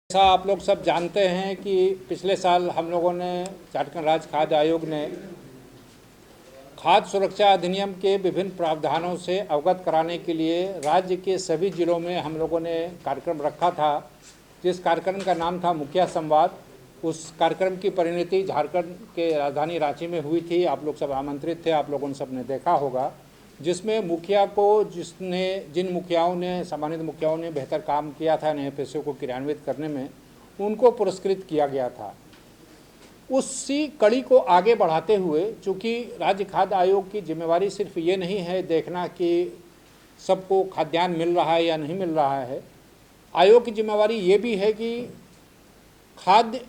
जैसा आप लोग सब जानते हैं कि पिछले साल हम लोगों ने झारखंड राज्य खाद्य आयोग ने खाद्य सुरक्षा अधिनियम के विभिन्न प्रावधानों से अवगत कराने के लिए राज्य के सभी जिलों में हम लोगों ने कार्यक्रम रखा था, जिस कार्यक्रम का नाम था मुखिया संवाद। उस कार्यक्रम की परिणति झारखंड के राजधानी रांची में हुई थी। आप लोग सब आमंत्रित थे, आप लोगों ने सबने देखा होगा, जिसमें मुखिया को जिन मुखियाओं ने सम्मानित मुखियाओं ने बेहतर काम किया था नए पैसों को क्रियान्वित करने में, उनको पुरस्कृत किया गया था। उसी कड़ी को आगे बढ़ाते हुए, चूँकि राज्य खाद्य आयोग की जिम्मेवारी सिर्फ ये नहीं है देखना कि सबको खाद्यान्न मिल रहा है या नहीं मिल रहा है, आयोग की जिम्मेवारी ये भी है कि खाद्य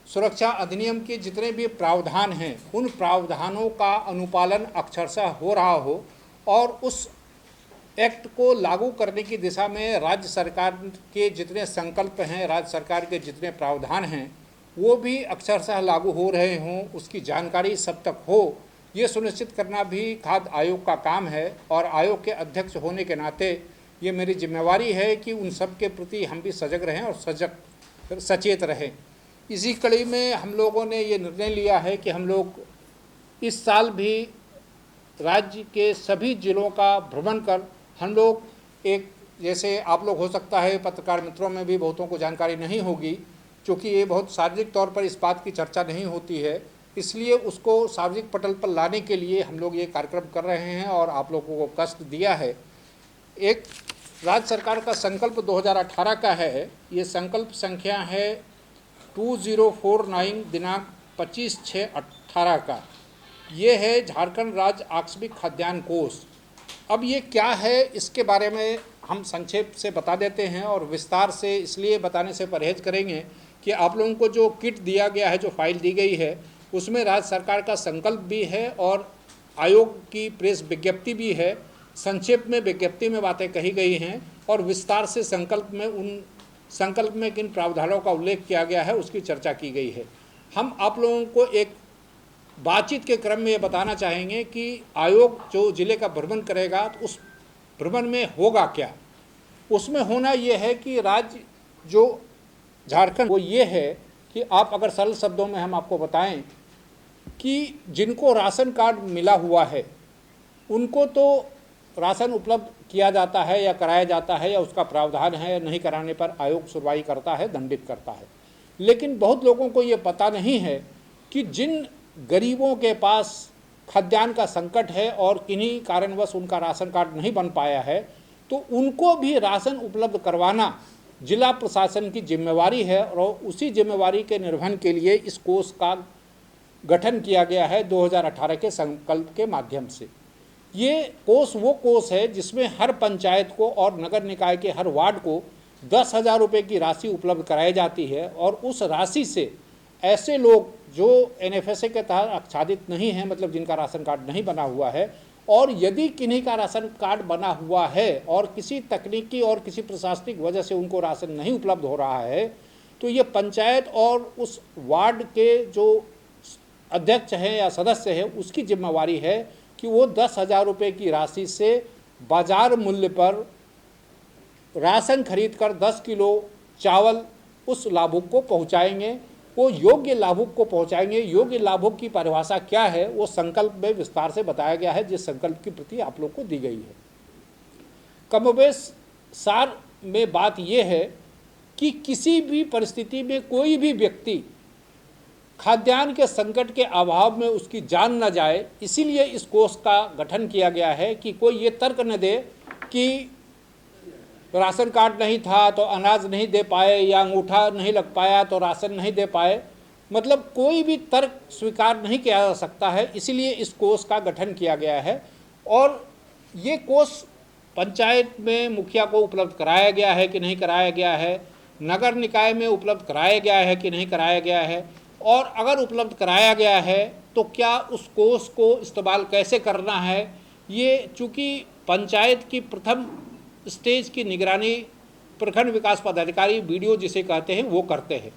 सुरक्षा अधिनियम के जितने भी प्रावधान हैं उन प्रावधानों का अनुपालन अक्षरशः हो रहा हो और उस एक्ट को लागू करने की दिशा में राज्य सरकार के जितने संकल्प हैं, राज्य सरकार के जितने प्रावधान हैं, वो भी अक्षरशः लागू हो रहे हों, उसकी जानकारी सब तक हो, ये सुनिश्चित करना भी खाद्य आयोग का काम है। और आयोग के अध्यक्ष होने के नाते ये मेरी जिम्मेवारी है कि उन सब के प्रति हम भी सजग रहें और सचेत रहें। इसी कड़ी में हम लोगों ने ये निर्णय लिया है कि हम लोग इस साल भी राज्य के सभी जिलों का भ्रमण कर हम लोग एक, जैसे आप लोग हो सकता है पत्रकार मित्रों में भी बहुतों को जानकारी नहीं होगी, क्योंकि ये बहुत सार्वजनिक तौर पर इस बात की चर्चा नहीं होती है, इसलिए उसको सार्वजनिक पटल पर लाने के लिए हम लोग ये कार्यक्रम कर रहे हैं और आप लोगों को कष्ट दिया है। एक राज्य सरकार का संकल्प 2018 का है, ये संकल्प संख्या है 2049 दिनांक 25/6/18 का। ये है झारखंड राज्य आकस्मिक खाद्यान्न कोष। अब ये क्या है इसके बारे में हम संक्षेप से बता देते हैं और विस्तार से इसलिए बताने से परहेज करेंगे कि आप लोगों को जो किट दिया गया है, जो फाइल दी गई है, उसमें राज्य सरकार का संकल्प भी है और आयोग की प्रेस विज्ञप्ति भी है। संक्षेप में विज्ञप्ति में बातें कही गई हैं और विस्तार से संकल्प में किन प्रावधानों का उल्लेख किया गया है उसकी चर्चा की गई है। हम आप लोगों को एक बातचीत के क्रम में ये बताना चाहेंगे कि आयोग जो जिले का भ्रमण करेगा तो उस भ्रमण में होगा क्या। उसमें होना ये है कि राज्य जो झारखंड, वो ये है कि आप अगर सरल शब्दों में हम आपको बताएं कि जिनको राशन कार्ड मिला हुआ है उनको तो राशन उपलब्ध किया जाता है या कराया जाता है या उसका प्रावधान है, नहीं कराने पर आयोग सुनवाई करता है, दंडित करता है। लेकिन बहुत लोगों को ये पता नहीं है कि जिन गरीबों के पास खाद्यान्न का संकट है और किन्हीं कारणवश उनका राशन कार्ड नहीं बन पाया है, तो उनको भी राशन उपलब्ध करवाना जिला प्रशासन की जिम्मेवारी है और उसी जिम्मेवारी के निर्वहन के लिए इस कोष का गठन किया गया है 2018 के संकल्प के माध्यम से। ये कोष वो कोष है जिसमें हर पंचायत को और नगर निकाय के हर वार्ड को 10,000 रुपये की राशि उपलब्ध कराई जाती है और उस राशि से ऐसे लोग जो NFSA के तहत आच्छादित नहीं हैं, मतलब जिनका राशन कार्ड नहीं बना हुआ है, और यदि किन्हीं का राशन कार्ड बना हुआ है और किसी तकनीकी और किसी प्रशासनिक वजह से उनको राशन नहीं उपलब्ध हो रहा है, तो ये पंचायत और उस वार्ड के जो अध्यक्ष हैं या सदस्य हैं उसकी जिम्मेवारी है कि वो 10,000 रुपये की राशि से बाजार मूल्य पर राशन खरीद कर 10 किलो चावल उस लाभुक को पहुंचाएंगे, वो योग्य लाभुक को पहुंचाएंगे। योग्य लाभुक की परिभाषा क्या है वो संकल्प में विस्तार से बताया गया है, जिस संकल्प की प्रति आप लोग को दी गई है। कमोबेश सार में बात यह है कि किसी भी परिस्थिति में कोई भी व्यक्ति खाद्यान्न के संकट के अभाव में उसकी जान न जाए, इसीलिए इस कोष का गठन किया गया है कि कोई ये तर्क न दे कि राशन कार्ड नहीं था तो अनाज नहीं दे पाए या अंगूठा नहीं लग पाया तो राशन नहीं दे पाए, मतलब कोई भी तर्क स्वीकार नहीं किया जा सकता है। इसीलिए इस कोष का गठन किया गया है और ये कोष पंचायत में मुखिया को उपलब्ध कराया गया है कि नहीं कराया गया है, नगर निकाय में उपलब्ध कराया गया है कि नहीं कराया गया है, और अगर उपलब्ध कराया गया है तो क्या उस कोष को इस्तेमाल कैसे करना है। ये चूँकि पंचायत की प्रथम स्टेज की निगरानी प्रखंड विकास पदाधिकारी BDO जिसे कहते हैं वो करते हैं,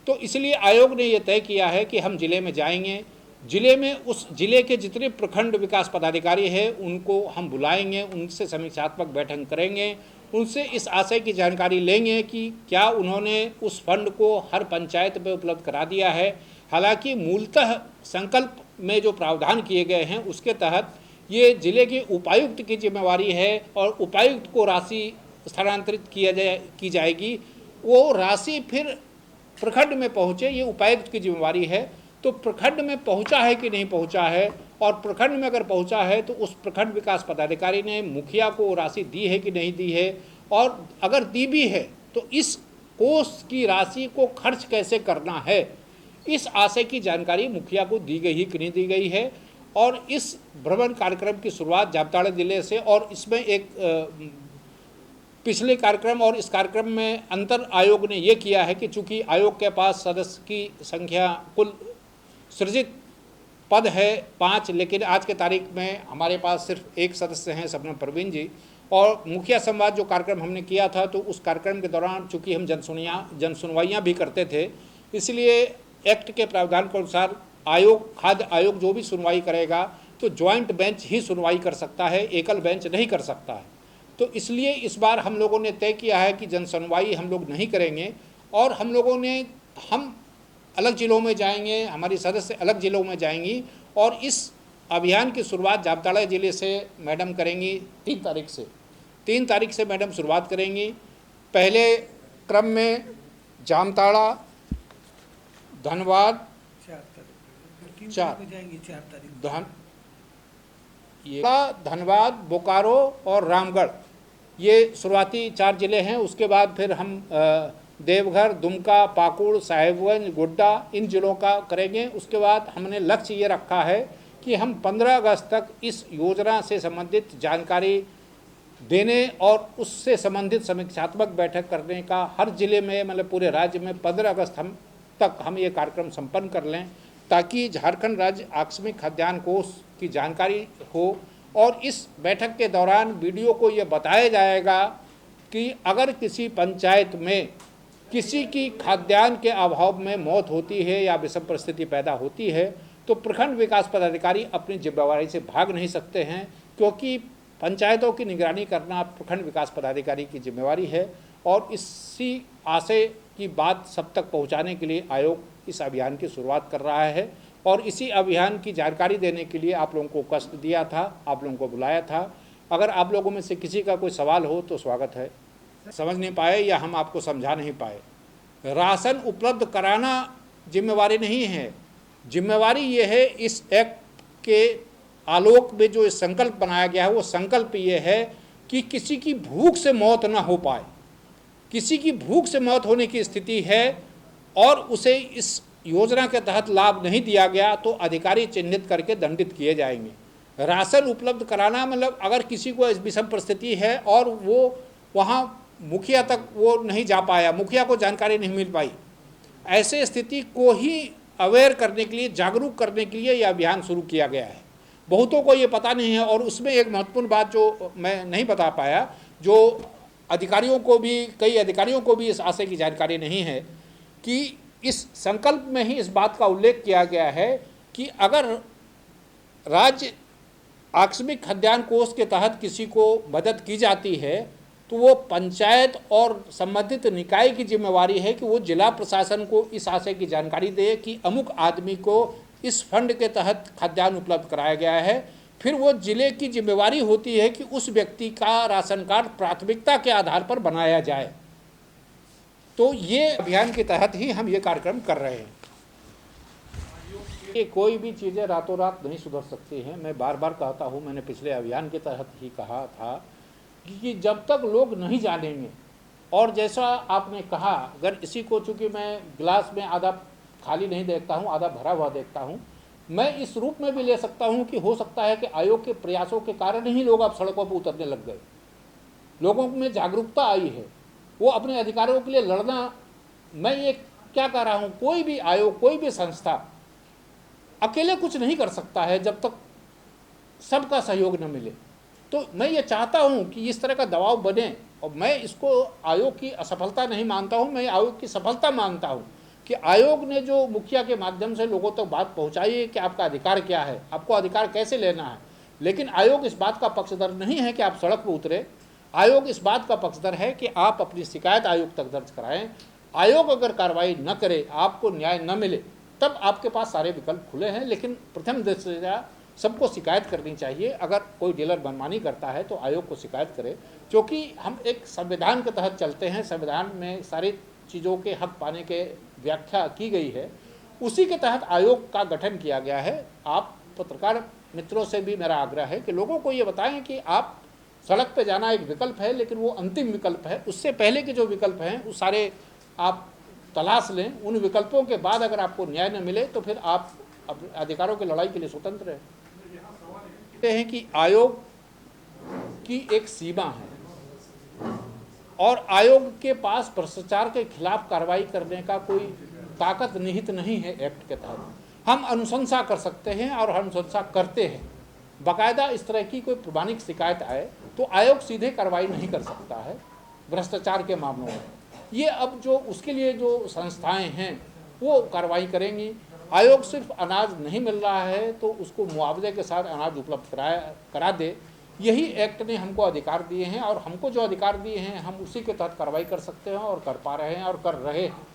तो इसलिए आयोग ने ये तय किया है कि हम जिले में जाएंगे, जिले में उस जिले के जितने प्रखंड विकास पदाधिकारी हैं उनको हम बुलाएंगे, उनसे समीक्षात्मक बैठक करेंगे, उनसे इस आशय की जानकारी लेंगे कि क्या उन्होंने उस फंड को हर पंचायत में उपलब्ध करा दिया है। हालांकि मूलतः संकल्प में जो प्रावधान किए गए हैं उसके तहत ये जिले के उपायुक्त की जिम्मेवारी है और उपायुक्त को राशि स्थानांतरित की जाएगी। वो राशि फिर प्रखंड में पहुँचे, ये उपायुक्त की जिम्मेवारी है। तो प्रखंड में पहुंचा है कि नहीं पहुंचा है, और प्रखंड में अगर पहुंचा है तो उस प्रखंड विकास पदाधिकारी ने मुखिया को राशि दी है कि नहीं दी है, और अगर दी भी है तो इस कोष की राशि को खर्च कैसे करना है, इस आशय की जानकारी मुखिया को दी गई कि नहीं दी गई है। और इस भ्रमण कार्यक्रम की शुरुआत जामताड़ा जिले से, और इसमें एक पिछले कार्यक्रम और इस कार्यक्रम में अंतर आयोग ने ये किया है कि चूँकि आयोग के पास सदस्य की संख्या कुल सृजित पद है 5, लेकिन आज के तारीख में हमारे पास सिर्फ एक सदस्य हैं, शबनम परवीन जी। और मुखिया संवाद जो कार्यक्रम हमने किया था, तो उस कार्यक्रम के दौरान चूँकि हम जन सुनवाइयाँ भी करते थे, इसलिए एक्ट के प्रावधान के अनुसार खाद्य आयोग जो भी सुनवाई करेगा तो ज्वाइंट बेंच ही सुनवाई कर सकता है, एकल बेंच नहीं कर सकता है। तो इसलिए इस बार हम लोगों ने तय किया है कि जन सुनवाई हम लोग नहीं करेंगे, और हम अलग जिलों में जाएंगे, हमारी सदस्य अलग जिलों में जाएंगी, और इस अभियान की शुरुआत जामताड़ा जिले से मैडम करेंगी 3 तारीख से। 3 तारीख से मैडम शुरुआत करेंगी। पहले क्रम में जामताड़ा, धनबाद, 4 धनबाद, बोकारो और रामगढ़, ये शुरुआती 4 ज़िले हैं। उसके बाद फिर हम देवघर, दुमका, पाकुड़, साहिबगंज, गोड्डा, इन जिलों का करेंगे। उसके बाद हमने लक्ष्य ये रखा है कि हम 15 अगस्त तक इस योजना से संबंधित जानकारी देने और उससे संबंधित समीक्षात्मक बैठक करने का हर जिले में, मतलब पूरे राज्य में 15 अगस्त तक हम ये कार्यक्रम संपन्न कर लें, ताकि झारखंड राज्य आकस्मिक खाद्यान्न कोष की जानकारी हो। और इस बैठक के दौरान वीडियो को ये बताया जाएगा कि अगर किसी पंचायत में किसी की खाद्यान्न के अभाव में मौत होती है या विषम परिस्थिति पैदा होती है, तो प्रखंड विकास पदाधिकारी अपनी जिम्मेवारी से भाग नहीं सकते हैं, क्योंकि पंचायतों की निगरानी करना प्रखंड विकास पदाधिकारी की जिम्मेवारी है। और इसी आशय की बात सब तक पहुंचाने के लिए आयोग इस अभियान की शुरुआत कर रहा है, और इसी अभियान की जानकारी देने के लिए आप लोगों को कष्ट दिया था, आप लोगों को बुलाया था। अगर आप लोगों में से किसी का कोई सवाल हो तो स्वागत है। समझ नहीं पाए या हम आपको समझा नहीं पाए, राशन उपलब्ध कराना जिम्मेवारी नहीं है। जिम्मेवारी ये है, इस एक्ट के आलोक में जो संकल्प बनाया गया है, वो संकल्प ये है कि किसी की भूख से मौत ना हो पाए। किसी की भूख से मौत होने की स्थिति है और उसे इस योजना के तहत लाभ नहीं दिया गया, तो अधिकारी चिन्हित करके दंडित किए जाएंगे। राशन उपलब्ध कराना मतलब अगर किसी को विषम परिस्थिति है और वो वहाँ मुखिया तक वो नहीं जा पाया, मुखिया को जानकारी नहीं मिल पाई, ऐसे स्थिति को ही अवेयर करने के लिए, जागरूक करने के लिए यह अभियान शुरू किया गया है। बहुतों को ये पता नहीं है, और उसमें एक महत्वपूर्ण बात जो मैं नहीं बता पाया, जो अधिकारियों को भी, कई अधिकारियों को भी इस आशय की जानकारी नहीं है कि इस संकल्प में ही इस बात का उल्लेख किया गया है कि अगर राज्य आकस्मिक खाद्यान्न कोष के तहत किसी को मदद की जाती है, तो वो पंचायत और संबंधित निकाय की जिम्मेवारी है कि वो जिला प्रशासन को इस आशय की जानकारी दे कि अमुक आदमी को इस फंड के तहत खाद्यान्न उपलब्ध कराया गया है। फिर वो जिले की जिम्मेवारी होती है कि उस व्यक्ति का राशन कार्ड प्राथमिकता के आधार पर बनाया जाए। तो ये अभियान के तहत ही हम ये कार्यक्रम कर रहे हैं। ये कोई भी चीज़ें रातों रात नहीं सुधर सकती हैं। मैं बार बार कहता हूँ, मैंने पिछले अभियान के तहत ही कहा था कि जब तक लोग नहीं जानेंगे, और जैसा आपने कहा, अगर इसी को, चूँकि मैं गिलास में आधा खाली नहीं देखता हूँ, आधा भरा हुआ देखता हूँ, मैं इस रूप में भी ले सकता हूँ कि हो सकता है कि आयोग के प्रयासों के कारण ही लोग अब सड़कों पर उतरने लग गए, लोगों में जागरूकता आई है, वो अपने अधिकारों के लिए लड़ना। मैं ये क्या कह रहा हूँ, कोई भी आयोग, कोई भी संस्था अकेले कुछ नहीं कर सकता है जब तक सबका सहयोग न मिले। तो मैं ये चाहता हूँ कि इस तरह का दबाव बने, और मैं इसको आयोग की असफलता नहीं मानता हूँ, मैं आयोग की सफलता मानता हूँ कि आयोग ने जो मुखिया के माध्यम से लोगों तक बात पहुंचाई है कि आपका अधिकार क्या है, आपको अधिकार कैसे लेना है, लेकिन आयोग इस बात का पक्षधर नहीं है कि आप सड़क पर उतरे। आयोग इस बात का पक्षधर है कि आप अपनी शिकायत आयोग तक दर्ज कराएं। आयोग अगर कार्रवाई न करे, आपको न्याय न मिले, तब आपके पास सारे विकल्प खुले हैं। लेकिन प्रथम दृष्टया सबको शिकायत करनी चाहिए। अगर कोई डीलर मनमानी करता है तो आयोग को शिकायत करे, क्योंकि हम एक संविधान के तहत चलते हैं। संविधान में सारी चीज़ों के हक पाने के व्याख्या की गई है, उसी के तहत आयोग का गठन किया गया है। आप पत्रकार मित्रों से भी मेरा आग्रह है कि लोगों को ये बताएं कि आप सड़क पे जाना एक विकल्प है, लेकिन वो अंतिम विकल्प है। उससे पहले के जो विकल्प हैं वो सारे आप तलाश लें। उन विकल्पों के बाद अगर आपको न्याय न मिले तो फिर आप अपने अधिकारों की लड़ाई के लिए स्वतंत्र हैं। कहते हैं कि आयोग की एक सीमा है और आयोग के पास भ्रष्टाचार के खिलाफ कार्रवाई करने का कोई ताकत निहित नहीं है। एक्ट के तहत हम अनुशंसा कर सकते हैं और अनुशंसा करते हैं। बाकायदा इस तरह की कोई प्रमाणिक शिकायत आए तो आयोग सीधे कार्रवाई नहीं कर सकता है भ्रष्टाचार के मामलों में। ये अब जो उसके लिए जो संस्थाएं हैं वो कार्रवाई करेंगी। आयोग सिर्फ अनाज नहीं मिल रहा है तो उसको मुआवजे के साथ अनाज उपलब्ध करा दे, यही एक्ट ने हमको अधिकार दिए हैं। और हमको जो अधिकार दिए हैं हम उसी के तहत कार्रवाई कर सकते हैं और कर पा रहे हैं और कर रहे हैं।